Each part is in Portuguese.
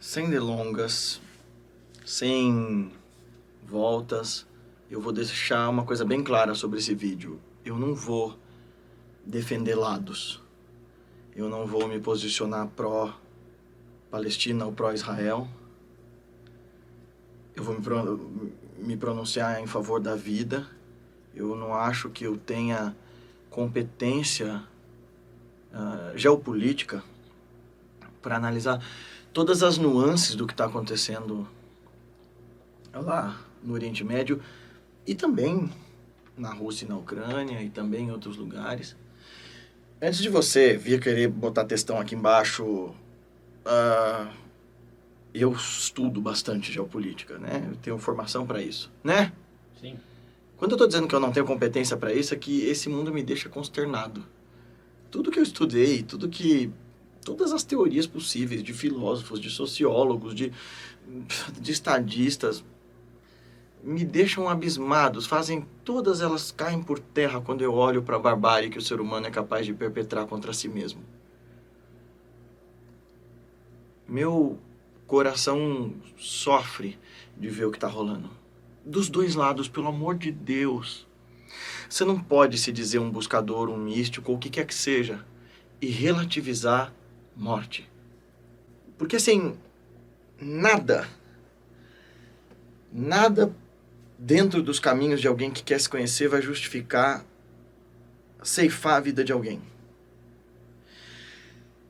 Sem delongas, sem voltas, eu vou deixar uma coisa bem clara sobre esse vídeo. Eu não vou defender lados. Eu não vou me posicionar pró-Palestina ou pró-Israel. Eu vou me pronunciar em favor da vida. Eu não acho que eu tenha competência geopolítica para analisar todas as nuances do que está acontecendo lá no Oriente Médio e também na Rússia e na Ucrânia e também em outros lugares. Antes de você vir querer botar textão aqui embaixo, eu estudo bastante geopolítica, né? Eu tenho formação para isso, né? Sim. Quando eu estou dizendo que eu não tenho competência para isso, é que esse mundo me deixa consternado. Tudo que eu estudei, todas as teorias possíveis de filósofos, de sociólogos, de estadistas, me deixam abismados, todas elas caem por terra quando eu olho para a barbárie que o ser humano é capaz de perpetrar contra si mesmo. Meu coração sofre de ver o que está rolando. Dos dois lados, pelo amor de Deus. Você não pode se dizer um buscador, um místico, ou o que quer que seja, e relativizar morte. Porque assim, nada dentro dos caminhos de alguém que quer se conhecer vai justificar ceifar a vida de alguém.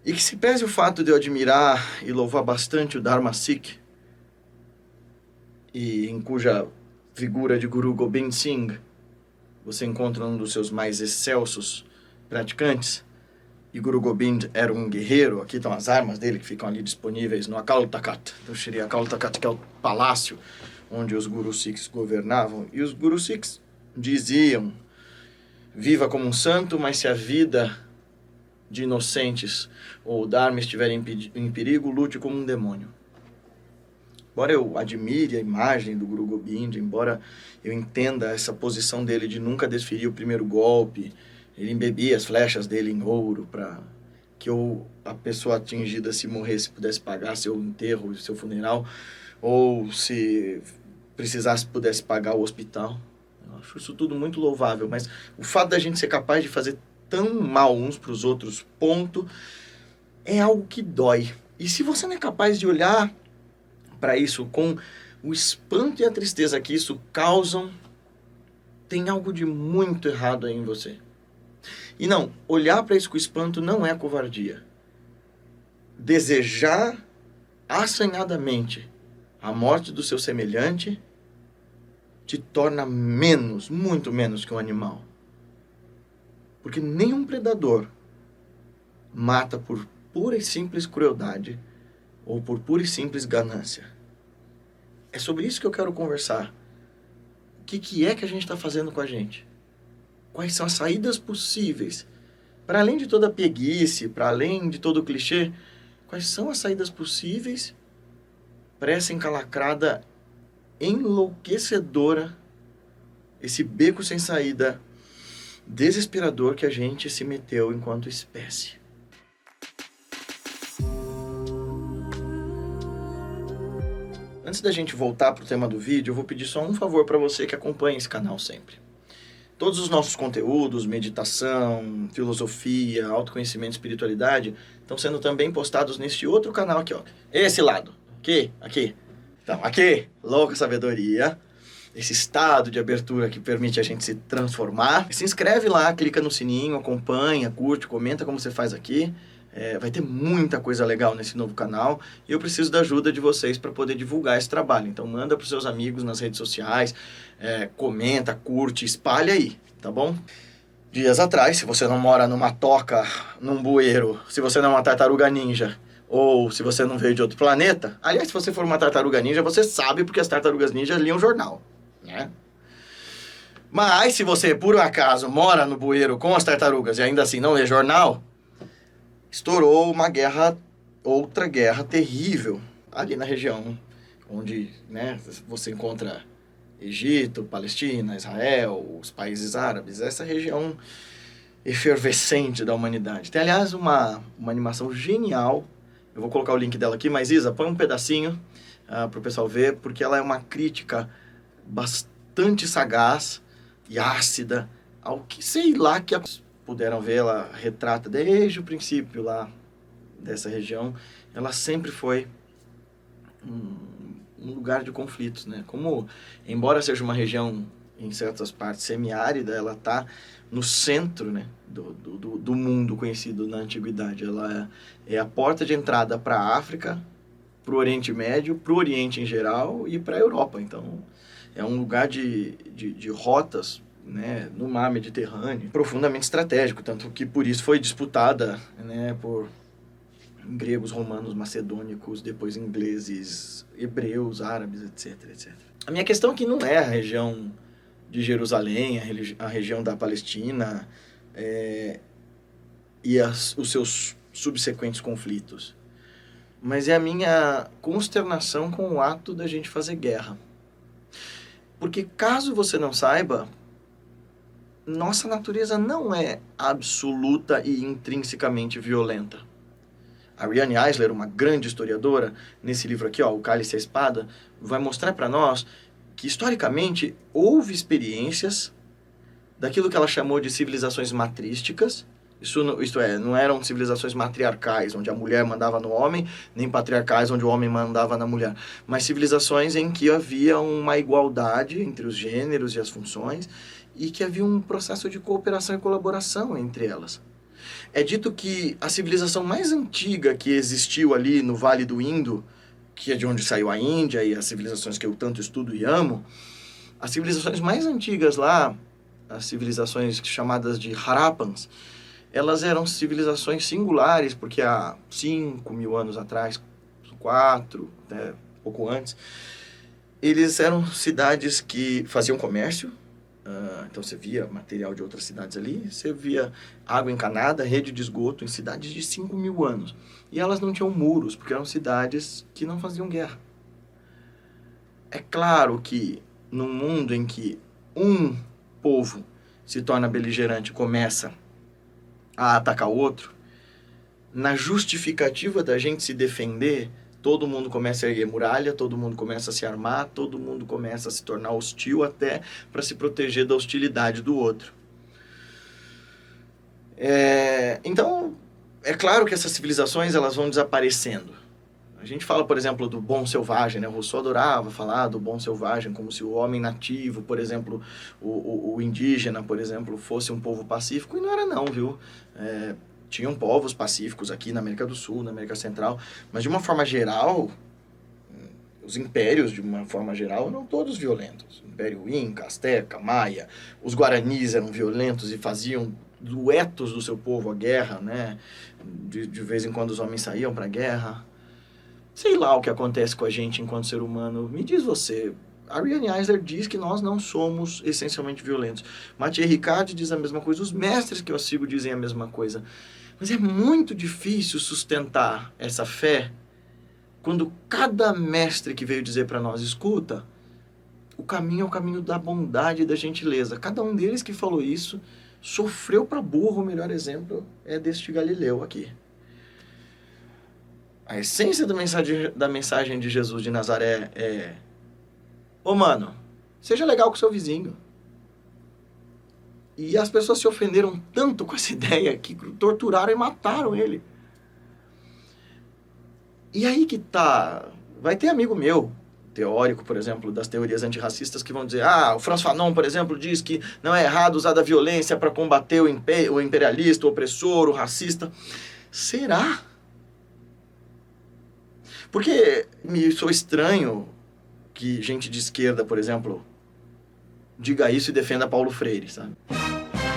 E que se pese o fato de eu admirar e louvar bastante o Dharma Sikh, e em cuja figura de Guru Gobind Singh você encontra um dos seus mais excelsos praticantes, e Guru Gobind era um guerreiro. Aqui estão as armas dele que ficam ali disponíveis no Akal Takat, no Shri Akal Takat, que é o palácio onde os Guru Sikhs governavam. E os Guru Sikhs diziam: viva como um santo, mas se a vida de inocentes ou o Dharma estiver em perigo, lute como um demônio. Embora eu admire a imagem do Guru Gobind, embora eu entenda essa posição dele de nunca desferir o primeiro golpe, ele embebia as flechas dele em ouro para que a pessoa atingida, se morresse, pudesse pagar seu enterro, seu funeral, ou se precisasse, pudesse pagar o hospital. Eu acho isso tudo muito louvável, mas o fato da gente ser capaz de fazer tão mal uns para os outros, ponto, é algo que dói. E se você não é capaz de olhar para isso com o espanto e a tristeza que isso causam, tem algo de muito errado aí em você. E não, olhar para isso com espanto não é covardia. Desejar assanhadamente a morte do seu semelhante te torna menos, muito menos que um animal. Porque nenhum predador mata por pura e simples crueldade ou por pura e simples ganância. É sobre isso que eu quero conversar. O que é que a gente está fazendo com a gente? Quais são as saídas possíveis? Para além de toda a preguiça, para além de todo o clichê, quais são as saídas possíveis para essa encalacrada enlouquecedora, esse beco sem saída desesperador que a gente se meteu enquanto espécie? Antes da gente voltar para o tema do vídeo, eu vou pedir só um favor para você que acompanha esse canal sempre. Todos os nossos conteúdos, meditação, filosofia, autoconhecimento, espiritualidade, estão sendo também postados neste outro canal aqui, ó. Esse lado. Aqui. Então, aqui, Louca Sabedoria. Esse estado de abertura que permite a gente se transformar. Se inscreve lá, clica no sininho, acompanha, curte, comenta como você faz aqui. Vai ter muita coisa legal nesse novo canal e eu preciso da ajuda de vocês para poder divulgar esse trabalho. Então manda para os seus amigos nas redes sociais, comenta, curte, espalha aí, tá bom? Dias atrás, se você não mora numa toca, num bueiro, se você não é uma tartaruga ninja, ou se você não veio de outro planeta, aliás, se você for uma tartaruga ninja, você sabe porque as tartarugas ninjas liam jornal, né? Mas se você, por um acaso, mora no bueiro com as tartarugas e ainda assim não lê jornal, estourou outra guerra terrível, ali na região onde, né, você encontra Egito, Palestina, Israel, os países árabes, essa região efervescente da humanidade. Tem, aliás, uma animação genial Eu vou colocar o link dela aqui, mas Isa, põe um pedacinho para o pessoal ver, porque ela é uma crítica bastante sagaz e ácida ao que, sei lá, que puderam ver, ela retrata desde o princípio lá dessa região. Ela sempre foi um lugar de conflitos, né? Como, embora seja uma região, em certas partes, semiárida, ela está no centro, né, do mundo conhecido na Antiguidade. Ela é a porta de entrada para a África, para o Oriente Médio, para o Oriente em geral e para a Europa. Então, é um lugar de rotas, né, no mar Mediterrâneo, profundamente estratégico, tanto que por isso foi disputada, né, por gregos, romanos, macedônicos, depois ingleses, hebreus, árabes, etc, etc. A minha questão aqui não é a região de Jerusalém, a região da Palestina e os seus subsequentes conflitos, mas é a minha consternação com o ato da gente fazer guerra. Porque caso você não saiba, nossa natureza não é absoluta e intrinsecamente violenta. A Riane Eisler, uma grande historiadora, nesse livro aqui, ó, O Cálice e a Espada, vai mostrar para nós que, historicamente, houve experiências daquilo que ela chamou de civilizações matrísticas. Isto é, não eram civilizações matriarcais, onde a mulher mandava no homem, nem patriarcais, onde o homem mandava na mulher, mas civilizações em que havia uma igualdade entre os gêneros e as funções e que havia um processo de cooperação e colaboração entre elas. É dito que a civilização mais antiga que existiu ali no Vale do Indo, que é de onde saiu a Índia e as civilizações que eu tanto estudo e amo, as civilizações mais antigas lá, as civilizações chamadas de Harappans, elas eram civilizações singulares, porque há 5.000 anos atrás, 4, até pouco antes, eles eram cidades que faziam comércio. Então você via material de outras cidades ali, você via água encanada, rede de esgoto em cidades de 5.000 anos. E elas não tinham muros, porque eram cidades que não faziam guerra. É claro que num mundo em que um povo se torna beligerante, começa a atacar o outro, na justificativa da gente se defender, todo mundo começa a erguer muralha, todo mundo começa a se armar, todo mundo começa a se tornar hostil até para se proteger da hostilidade do outro. Então, é claro que essas civilizações elas vão desaparecendo. A gente fala, por exemplo, do bom selvagem, né? O Rousseau adorava falar do bom selvagem, como se o homem nativo, por exemplo, o indígena, por exemplo, fosse um povo pacífico, e não era não, viu? Tinham povos pacíficos aqui na América do Sul, na América Central, mas de uma forma geral, os impérios, de uma forma geral, eram todos violentos. O Império Inca, Azteca, Maia, os Guaranis eram violentos e faziam duetos do seu povo à guerra, né? De vez em quando os homens saíam para a guerra. Sei lá o que acontece com a gente enquanto ser humano. Me diz você. A Riane Eisler diz que nós não somos essencialmente violentos. Mathieu Ricard diz a mesma coisa. Os mestres que eu sigo dizem a mesma coisa. Mas é muito difícil sustentar essa fé quando cada mestre que veio dizer para nós, escuta, o caminho é o caminho da bondade e da gentileza. Cada um deles que falou isso sofreu para burro. O melhor exemplo é deste Galileu aqui. A essência da mensagem de Jesus de Nazaré é: ô mano, seja legal com o seu vizinho. E as pessoas se ofenderam tanto com essa ideia que torturaram e mataram ele. E aí que tá... Vai ter amigo meu, teórico, por exemplo, das teorias antirracistas, que vão dizer: o Franz Fanon, por exemplo, diz que não é errado usar da violência para combater o imperialista, o opressor, o racista. Será? Porque me sou estranho que gente de esquerda, por exemplo, diga isso e defenda Paulo Freire, sabe?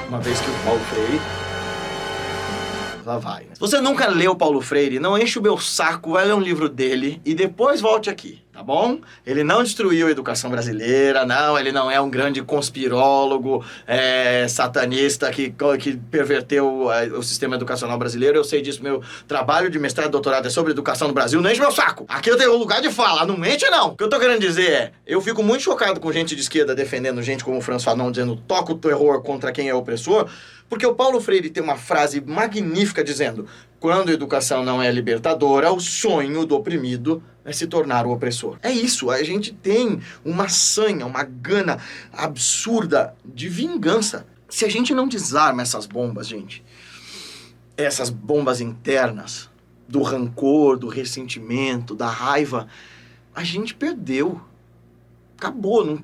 Uma vez que o Paulo Freire... Lá vai, né? Se você nunca leu Paulo Freire, não enche o meu saco, vai ler um livro dele e depois volte aqui, tá bom? Ele não destruiu a educação brasileira, não, ele não é um grande conspirólogo, satanista que perverteu o sistema educacional brasileiro. Eu sei disso, meu trabalho de mestrado e doutorado é sobre educação no Brasil, não enche meu saco! Aqui eu tenho um lugar de fala, não mente não! O que eu tô querendo dizer é, eu fico muito chocado com gente de esquerda defendendo gente como o Franz Fanon, dizendo toca o terror contra quem é opressor, Porque o Paulo Freire tem uma frase magnífica dizendo: quando a educação não é libertadora, o sonho do oprimido é se tornar o opressor. É isso, a gente tem uma sanha, uma gana absurda de vingança. Se a gente não desarma essas bombas, gente, essas bombas internas, do rancor, do ressentimento, da raiva, a gente perdeu. Acabou, não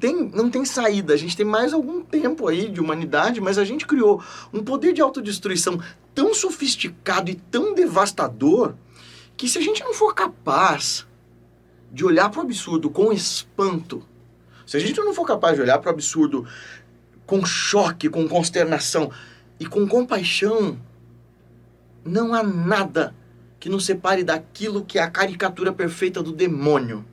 tem saída. A gente tem mais algum tempo aí de humanidade, mas a gente criou um poder de autodestruição tão sofisticado e tão devastador que se a gente não for capaz de olhar para o absurdo com espanto, se a gente não for capaz de olhar para o absurdo com choque, com consternação e com compaixão, não há nada que nos separe daquilo que é a caricatura perfeita do demônio.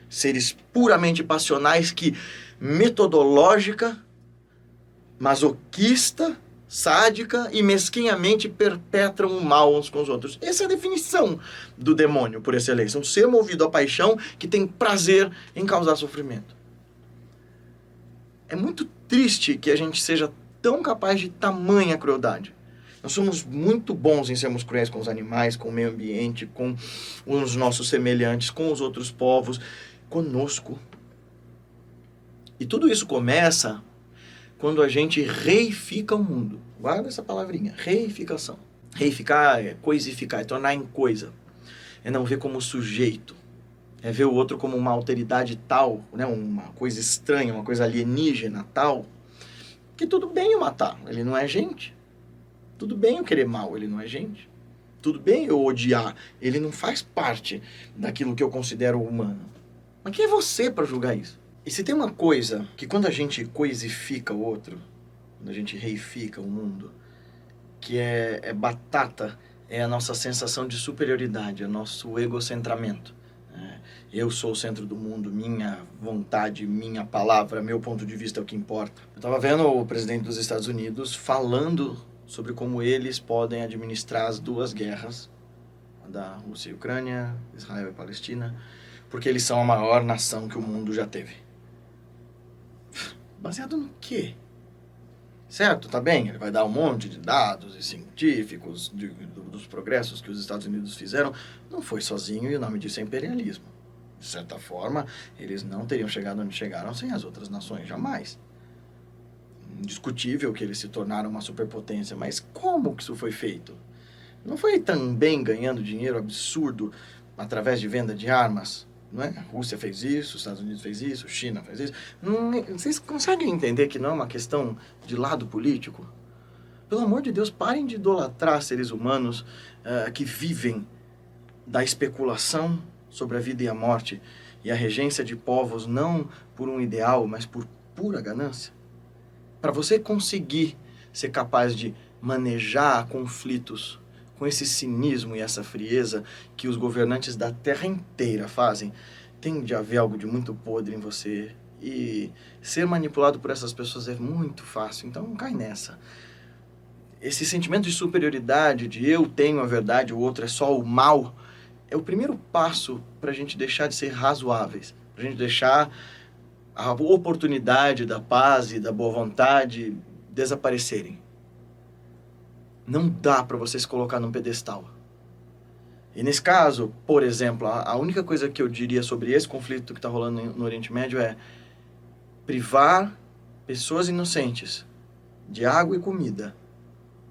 Seres puramente passionais que, metodológica, masoquista, sádica e mesquinhamente perpetram o mal uns com os outros. Essa é a definição do demônio, por excelência. Um ser movido à paixão que tem prazer em causar sofrimento. É muito triste que a gente seja tão capaz de tamanha crueldade. Nós somos muito bons em sermos cruéis com os animais, com o meio ambiente, com os nossos semelhantes, com os outros povos, conosco. E tudo isso começa quando a gente reifica o mundo. Guarda essa palavrinha, reificação. Reificar é coisificar, é tornar em coisa. É não ver como sujeito. É ver o outro como uma alteridade tal, né? Uma coisa estranha, uma coisa alienígena tal. Que tudo bem eu matar, ele não é gente. Tudo bem eu querer mal, ele não é gente. Tudo bem eu odiar, ele não faz parte daquilo que eu considero humano. Mas quem é você para julgar isso? E se tem uma coisa que quando a gente coisifica o outro, quando a gente reifica o mundo, que é batata, é a nossa sensação de superioridade, é o nosso egocentramento. Eu sou o centro do mundo, minha vontade, minha palavra, meu ponto de vista é o que importa. Eu estava vendo o presidente dos Estados Unidos falando sobre como eles podem administrar as duas guerras, a da Rússia e Ucrânia, Israel e Palestina, porque eles são a maior nação que o mundo já teve. Baseado no quê? Certo, tá bem, ele vai dar um monte de dados e científicos dos progressos que os Estados Unidos fizeram. Não foi sozinho e o nome disso é imperialismo. De certa forma, eles não teriam chegado onde chegaram sem as outras nações, jamais. Indiscutível que eles se tornaram uma superpotência, mas como que isso foi feito? Não foi também ganhando dinheiro absurdo através de venda de armas? Não é? A Rússia fez isso, os Estados Unidos fez isso, a China fez isso. Vocês conseguem entender que não é uma questão de lado político? Pelo amor de Deus, parem de idolatrar seres humanos que vivem da especulação sobre a vida e a morte e a regência de povos não por um ideal, mas por pura ganância. Para você conseguir ser capaz de manejar conflitos com esse cinismo e essa frieza que os governantes da terra inteira fazem, tem de haver algo de muito podre em você. E ser manipulado por essas pessoas é muito fácil, então não cai nessa. Esse sentimento de superioridade, de eu tenho a verdade, o outro é só o mal, é o primeiro passo para a gente deixar de ser razoáveis, para a gente deixar a oportunidade da paz e da boa vontade desaparecerem. Não dá para você se colocar num pedestal. E nesse caso, por exemplo, a única coisa que eu diria sobre esse conflito que está rolando no Oriente Médio é privar pessoas inocentes de água e comida,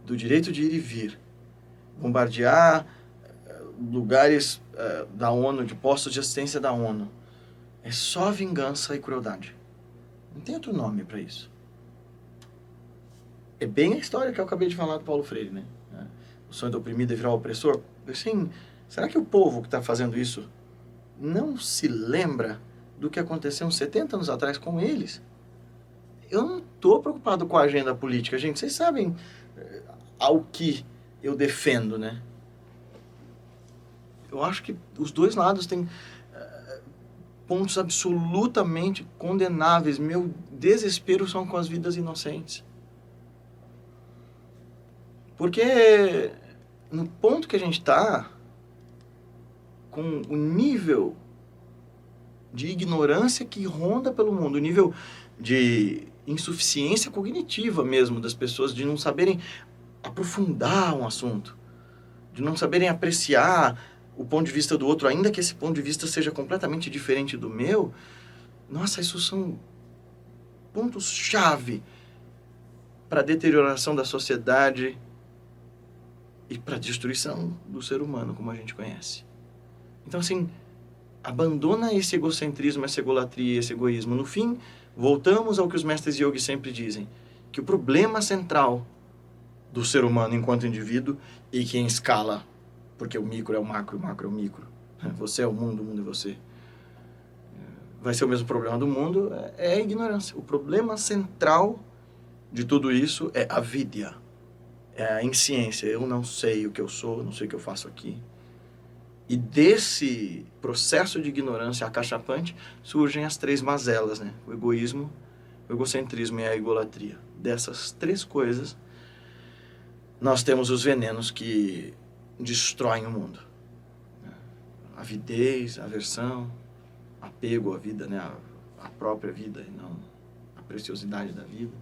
do direito de ir e vir, bombardear lugares da ONU, de postos de assistência da ONU. É só vingança e crueldade. Não tem outro nome para isso. É bem a história que eu acabei de falar do Paulo Freire, né? O sonho do oprimido é virar o opressor. Assim, será que o povo que está fazendo isso não se lembra do que aconteceu uns 70 anos atrás com eles? Eu não estou preocupado com a agenda política, gente. Vocês sabem ao que eu defendo, né? Eu acho que os dois lados têm pontos absolutamente condenáveis. Meu desespero são com as vidas inocentes. Porque no ponto que a gente está, com o nível de ignorância que ronda pelo mundo, o nível de insuficiência cognitiva mesmo das pessoas, de não saberem aprofundar um assunto, de não saberem apreciar o ponto de vista do outro, ainda que esse ponto de vista seja completamente diferente do meu. Nossa, isso são pontos-chave para a deterioração da sociedade e para a destruição do ser humano, como a gente conhece. Então, assim, abandona esse egocentrismo, essa egolatria, esse egoísmo. No fim, voltamos ao que os mestres yogis sempre dizem, que o problema central do ser humano enquanto indivíduo, e que em escala, porque o micro é o macro, o macro é o micro, você é o mundo é você, vai ser o mesmo problema do mundo, é a ignorância. O problema central de tudo isso é a vidya, é a insciência. Eu não sei o que eu sou, não sei o que eu faço aqui. E desse processo de ignorância acachapante surgem as 3 mazelas, né? O egoísmo, o egocentrismo e a egolatria. Dessas 3 coisas, nós temos os venenos que destroem o mundo. A avidez, a aversão, apego à vida, né? A própria vida e não a preciosidade da vida.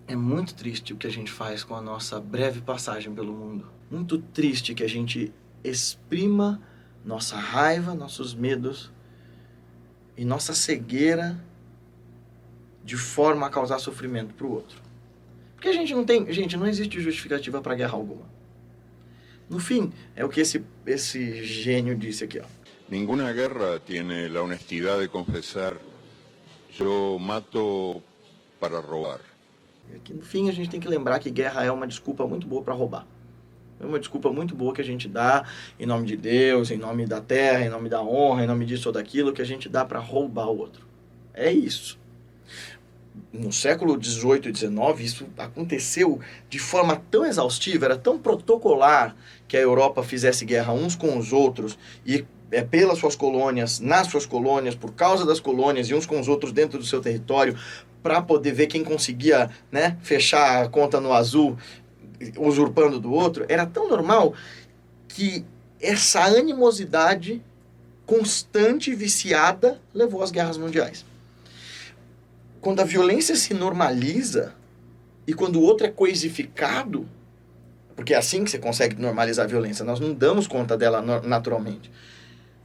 É muito triste o que a gente faz com a nossa breve passagem pelo mundo. Muito triste que a gente exprima nossa raiva, nossos medos e nossa cegueira de forma a causar sofrimento para o outro. Porque a gente não tem... Gente, não existe justificativa para guerra alguma. No fim, é o que esse gênio disse aqui, ó. Ninguna guerra tiene la honestidad de confesar yo mato para robar. Aqui, no fim, a gente tem que lembrar que guerra é uma desculpa muito boa para roubar. É uma desculpa muito boa que a gente dá em nome de Deus, em nome da terra, em nome da honra, em nome disso ou daquilo, que a gente dá para roubar o outro. É isso. No século XVIII e XIX, isso aconteceu de forma tão exaustiva, era tão protocolar que a Europa fizesse guerra uns com os outros e pelas suas colônias, nas suas colônias, por causa das colônias e uns com os outros dentro do seu território, para poder ver quem conseguia, né, fechar a conta no azul, usurpando do outro. Era tão normal que essa animosidade constante e viciada levou às guerras mundiais. Quando a violência se normaliza e quando o outro é coisificado, porque é assim que você consegue normalizar a violência, nós não damos conta dela naturalmente.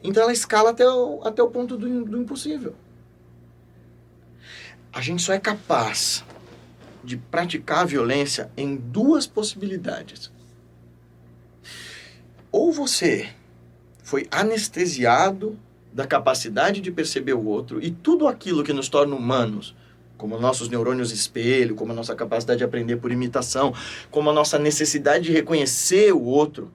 Então ela escala até o ponto do impossível. A gente só é capaz de praticar a violência em 2 possibilidades. Ou você foi anestesiado da capacidade de perceber o outro e tudo aquilo que nos torna humanos, como nossos neurônios espelho, como a nossa capacidade de aprender por imitação, como a nossa necessidade de reconhecer o outro.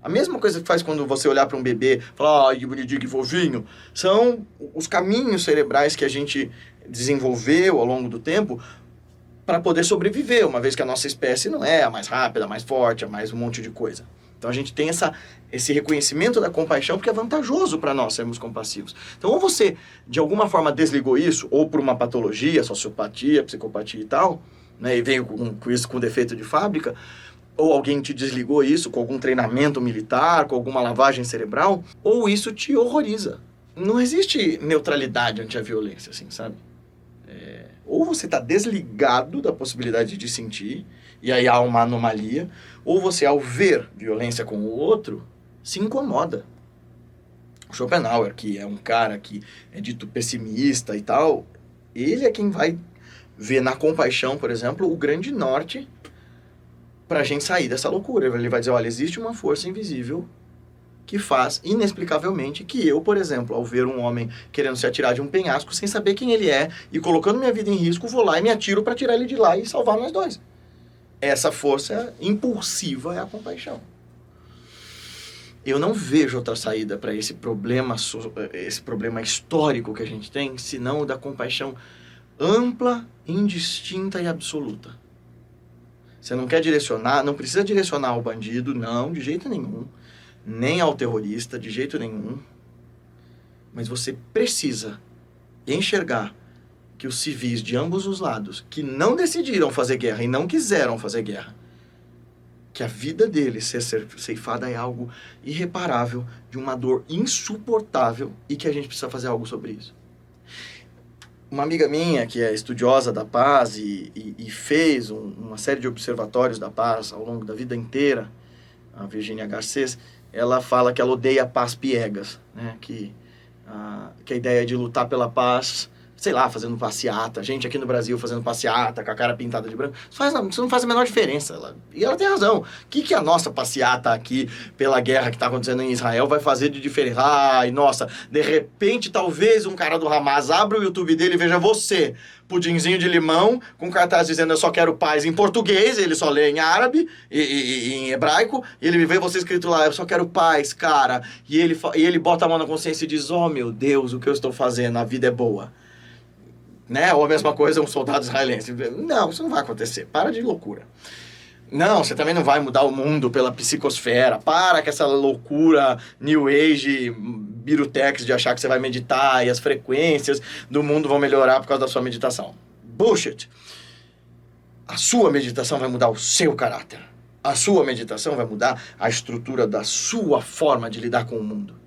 A mesma coisa que faz quando você olhar para um bebê e falar, ai, que bonitinho, que fofinho, são os caminhos cerebrais que a gente desenvolveu ao longo do tempo para poder sobreviver, uma vez que a nossa espécie não é a mais rápida, a mais forte, a mais um monte de coisa. Então a gente tem esse reconhecimento da compaixão porque é vantajoso para nós sermos compassivos. Então ou você, de alguma forma, desligou isso, ou por uma patologia, sociopatia, psicopatia e tal, né, e veio com isso com defeito de fábrica, ou alguém te desligou isso com algum treinamento militar, com alguma lavagem cerebral, ou isso te horroriza. Não existe neutralidade ante a violência, assim, sabe? Ou você está desligado da possibilidade de sentir, e aí há uma anomalia, ou você, ao ver violência com o outro, se incomoda. O Schopenhauer, que é um cara que é dito pessimista e tal, ele é quem vai ver na compaixão, por exemplo, o grande norte para a gente sair dessa loucura. Ele vai dizer, olha, existe uma força invisível que faz, inexplicavelmente, que eu, por exemplo, ao ver um homem querendo se atirar de um penhasco sem saber quem ele é e colocando minha vida em risco, vou lá e me atiro para tirar ele de lá e salvar nós dois. Essa força impulsiva é a compaixão. Eu não vejo outra saída para esse problema histórico que a gente tem, senão o da compaixão ampla, indistinta e absoluta. Você não quer direcionar, não precisa direcionar ao bandido, não, de jeito nenhum. Nem ao terrorista, de jeito nenhum. Mas você precisa enxergar que os civis de ambos os lados, que não decidiram fazer guerra e não quiseram fazer guerra, que a vida deles ser ceifada é algo irreparável, de uma dor insuportável e que a gente precisa fazer algo sobre isso. Uma amiga minha, que é estudiosa da paz e fez uma série de observatórios da paz ao longo da vida inteira, a Virginia Garcês, ela fala que ela odeia a paz piegas, né? Que a ideia de lutar pela paz, sei lá, fazendo passeata, gente aqui no Brasil fazendo passeata com a cara pintada de branco, isso não faz a menor diferença. E ela tem razão. O que a nossa passeata aqui pela guerra que está acontecendo em Israel vai fazer de diferença? Ai, nossa, de repente, talvez um cara do Hamas abra o YouTube dele e veja você, pudinzinho de limão, com cartaz dizendo eu só quero paz em português, ele só lê em árabe e em hebraico, e ele vê você escrito lá, eu só quero paz, cara, e ele bota a mão na consciência e diz, oh meu Deus, o que eu estou fazendo, a vida é boa. Né? Ou a mesma coisa um soldado israelense. Não, isso não vai acontecer. Para de loucura. Não, você também não vai mudar o mundo pela psicosfera. Para com essa loucura New Age, Birutex de achar que você vai meditar e as frequências do mundo vão melhorar por causa da sua meditação. Bullshit. A sua meditação vai mudar o seu caráter. A sua meditação vai mudar a estrutura da sua forma de lidar com o mundo.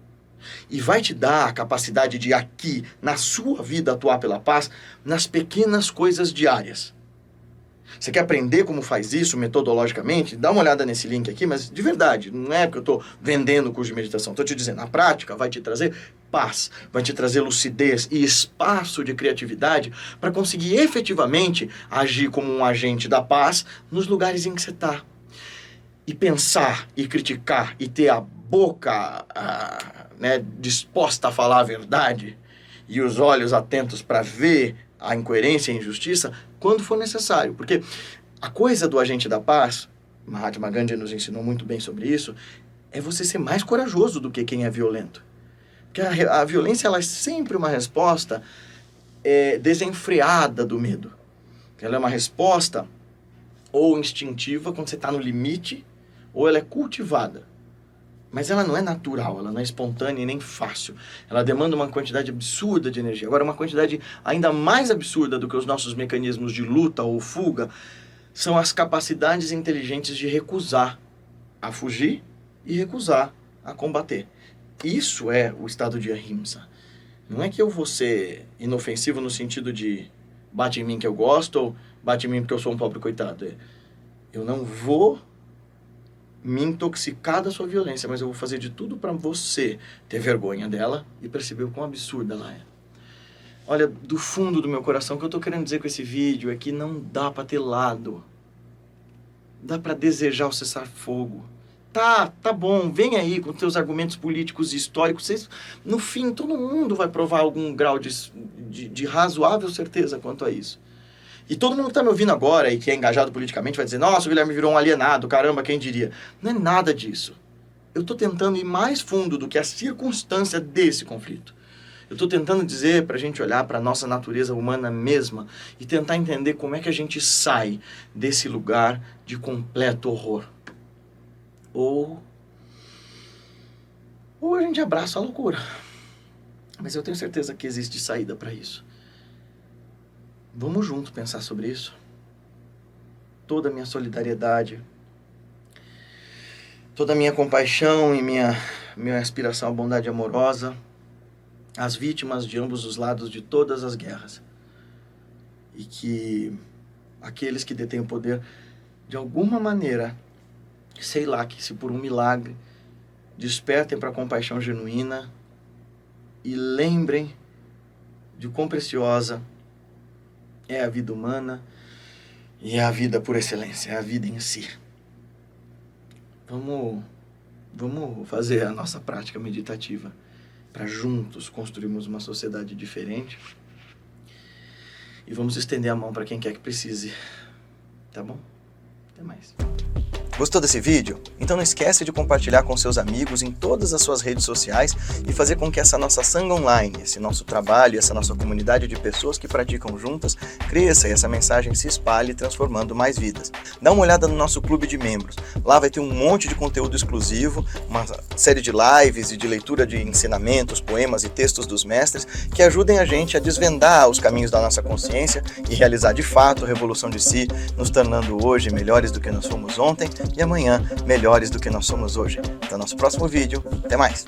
E vai te dar a capacidade de aqui, na sua vida, atuar pela paz nas pequenas coisas diárias. Você quer aprender como faz isso metodologicamente? Dá uma olhada nesse link aqui, mas de verdade, não é porque eu estou vendendo o curso de meditação. Estou te dizendo, na prática vai te trazer paz, vai te trazer lucidez e espaço de criatividade para conseguir efetivamente agir como um agente da paz nos lugares em que você está. E pensar, e criticar, e ter a boca disposta a falar a verdade e os olhos atentos para ver a incoerência e a injustiça quando for necessário. Porque a coisa do agente da paz, Mahatma Gandhi nos ensinou muito bem sobre isso, é você ser mais corajoso do que quem é violento. Porque a violência ela é sempre uma resposta desenfreada do medo. Ela é uma resposta ou instintiva quando você está no limite, ou ela é cultivada. Mas ela não é natural, ela não é espontânea e nem fácil. Ela demanda uma quantidade absurda de energia. Agora, uma quantidade ainda mais absurda do que os nossos mecanismos de luta ou fuga são as capacidades inteligentes de recusar a fugir e recusar a combater. Isso é o estado de ahimsa. Não é que eu vou ser inofensivo no sentido de bate em mim que eu gosto ou bate em mim porque eu sou um pobre coitado. Eu não vou me intoxicar da sua violência, mas eu vou fazer de tudo para você ter vergonha dela e perceber o quão absurda ela é. Olha, do fundo do meu coração, o que eu tô querendo dizer com esse vídeo é que não dá para ter lado. Dá para desejar o cessar-fogo. Tá bom, vem aí com seus argumentos políticos e históricos. No fim, todo mundo vai provar algum grau de razoável certeza quanto a isso. E todo mundo que está me ouvindo agora e que é engajado politicamente vai dizer, nossa, o Guilherme virou um alienado, caramba, quem diria? Não é nada disso. Eu estou tentando ir mais fundo do que a circunstância desse conflito. Eu estou tentando dizer para a gente olhar para a nossa natureza humana mesma e tentar entender como é que a gente sai desse lugar de completo horror. Ou a gente abraça a loucura. Mas eu tenho certeza que existe saída para isso. Vamos juntos pensar sobre isso. Toda a minha solidariedade, toda a minha compaixão e minha aspiração à bondade amorosa às vítimas de ambos os lados de todas as guerras. E que aqueles que detêm o poder, de alguma maneira, sei lá, que se por um milagre, despertem para a compaixão genuína e lembrem de quão preciosa é a vida humana e é a vida por excelência, é a vida em si. Vamos fazer a nossa prática meditativa para juntos construirmos uma sociedade diferente e vamos estender a mão para quem quer que precise. Tá bom? Até mais. Gostou desse vídeo? Então não esquece de compartilhar com seus amigos em todas as suas redes sociais e fazer com que essa nossa Sangha Online, esse nosso trabalho, essa nossa comunidade de pessoas que praticam juntas, cresça e essa mensagem se espalhe, transformando mais vidas. Dá uma olhada no nosso clube de membros. Lá vai ter um monte de conteúdo exclusivo, uma série de lives e de leitura de ensinamentos, poemas e textos dos mestres que ajudem a gente a desvendar os caminhos da nossa consciência e realizar de fato a revolução de si, nos tornando hoje melhores do que nós fomos ontem e amanhã melhores do que nós somos hoje. Até o nosso próximo vídeo. Até mais!